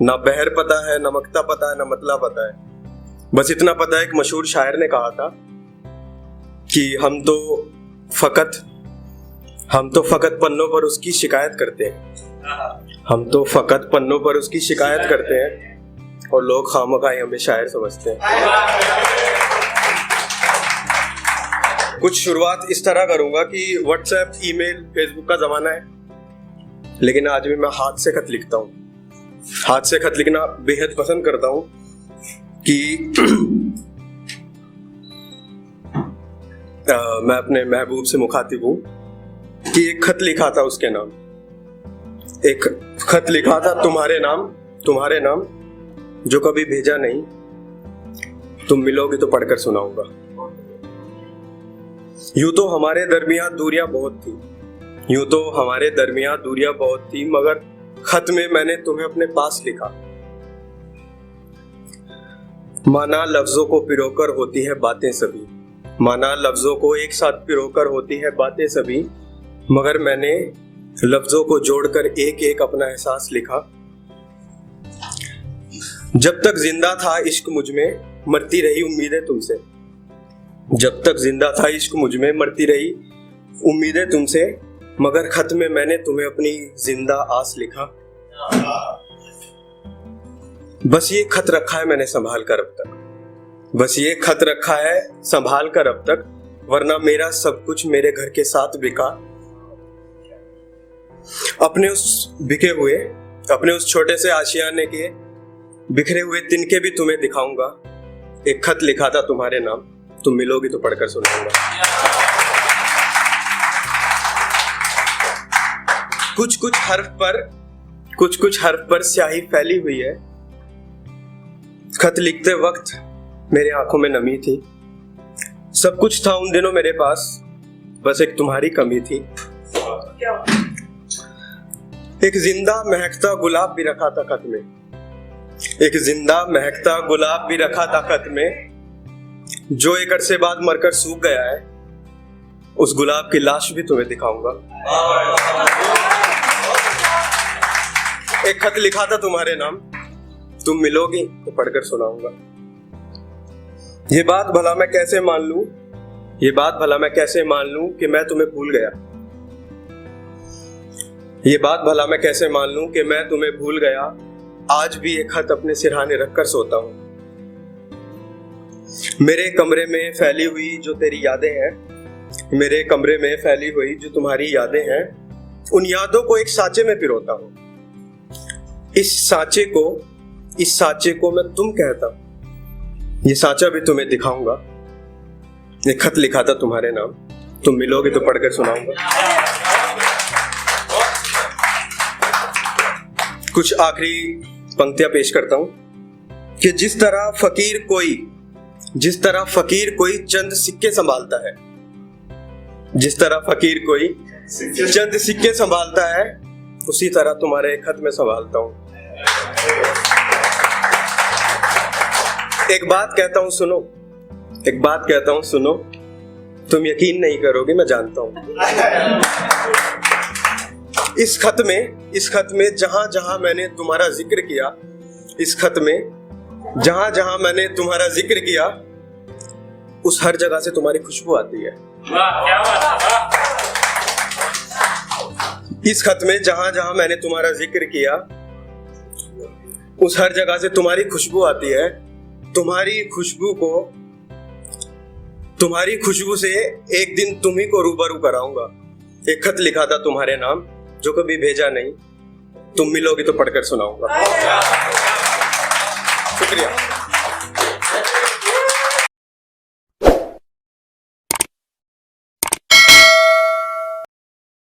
ना बहर पता है, ना मक्ता पता है, ना मतला पता है। बस इतना पता है, एक मशहूर शायर ने कहा था कि हम तो फकत पन्नों पर उसकी शिकायत करते हैं। हम तो फकत पन्नों पर उसकी शिकायत करते हैं और लोग खामखाई हमें शायर समझते हैं। कुछ शुरुआत इस तरह करूंगा कि व्हाट्सएप, ईमेल, फेसबुक का जमाना है, लेकिन आज भी मैं हाथ से खत लिखता हूँ। हाथ से खत लिखना बेहद पसंद करता हूँ कि मैं अपने महबूब से मुखातिब हूँ कि एक खत लिखा था उसके नाम, एक खत लिखा था तुम्हारे नाम जो कभी भेजा नहीं, तुम मिलोगे तो पढ़कर सुनाऊंगा। यूं तो हमारे दरमियान दूरियां बहुत थी, मगर खत में मैंने तुम्हें अपने पास लिखा। माना लफ्जों को पिरोकर होती है बातें सभी, माना लफ्जों को एक साथ पिरोकर होती है बातें सभी, मगर मैंने लफ्जों को जोड़कर एक एक अपना एहसास लिखा। जब तक जिंदा था इश्क मुझ में, मरती रही उम्मीदें तुमसे। जब तक जिंदा था इश्क मुझ में, मरती रही उम्मीदें तुमसे, मगर खत में मैंने तुम्हें अपनी जिंदा आस लिखा। बस ये खत रखा है मैंने संभाल कर अब तक, बस ये खत रखा है संभाल कर अब तक, वरना मेरा सब कुछ मेरे घर के साथ बिका। अपने उस छोटे से आशियाने के बिखरे हुए तिनके भी तुम्हें दिखाऊंगा। एक खत लिखा था तुम्हारे नाम, तुम मिलोगी तो पढ़कर सुनाऊंगा। कुछ कुछ हर्फ पर स्याही फैली हुई है। खत लिखते वक्त मेरे आंखों में नमी थी। सब कुछ था उन दिनों मेरे पास, बस एक तुम्हारी कमी थी। एक जिंदा महकता गुलाब भी रखा था खत में, एक जिंदा महकता गुलाब भी रखा था खत में, जो एक अरसे बाद मरकर सूख गया है। उस गुलाब की लाश भी तुम्हें दिखाऊंगा। एक खत लिखा था तुम्हारे नाम, तुम मिलोगी तो पढ़कर सुनाऊंगा। ये बात भला मैं कैसे मान लूं कि मैं तुम्हें भूल गया। ये बात भला मैं कैसे मान लूं कि मैं तुम्हें भूल गया। आज भी एक खत अपने सिरहाने रखकर सोता हूं। मेरे कमरे में फैली हुई जो तेरी यादें हैं, मेरे कमरे में फैली हुई जो तुम्हारी यादें हैं, उन यादों को एक सांचे में पिरोता हूं। इस सांचे को मैं तुम कहता हूं। ये सांचा भी तुम्हें दिखाऊंगा। ये खत लिखा था तुम्हारे नाम, तुम मिलोगे तो पढ़कर सुनाऊंगा। कुछ आखिरी पंक्तियां पेश करता हूं कि जिस तरह फकीर कोई चंद सिक्के संभालता है, जिस तरह फकीर कोई चंद सिक्के संभालता है, उसी तरह तुम्हारे एक खत में संभालता हूं। एक बात कहता हूं सुनो, तुम यकीन नहीं करोगे मैं जानता हूं। इस खत में जहां जहां मैंने तुम्हारा जिक्र किया, इस खत में जहां जहां मैंने तुम्हारा जिक्र किया, उस हर जगह से तुम्हारी खुशबू आती है। इस खत में जहां जहां मैंने तुम्हारा जिक्र किया, उस हर जगह से तुम्हारी खुशबू आती है। तुम्हारी खुशबू से एक दिन तुम ही को रूबरू कराऊंगा। एक खत लिखा था तुम्हारे नाम, जो कभी भेजा नहीं, तुम मिलोगी तो पढ़कर सुनाऊंगा। शुक्रिया।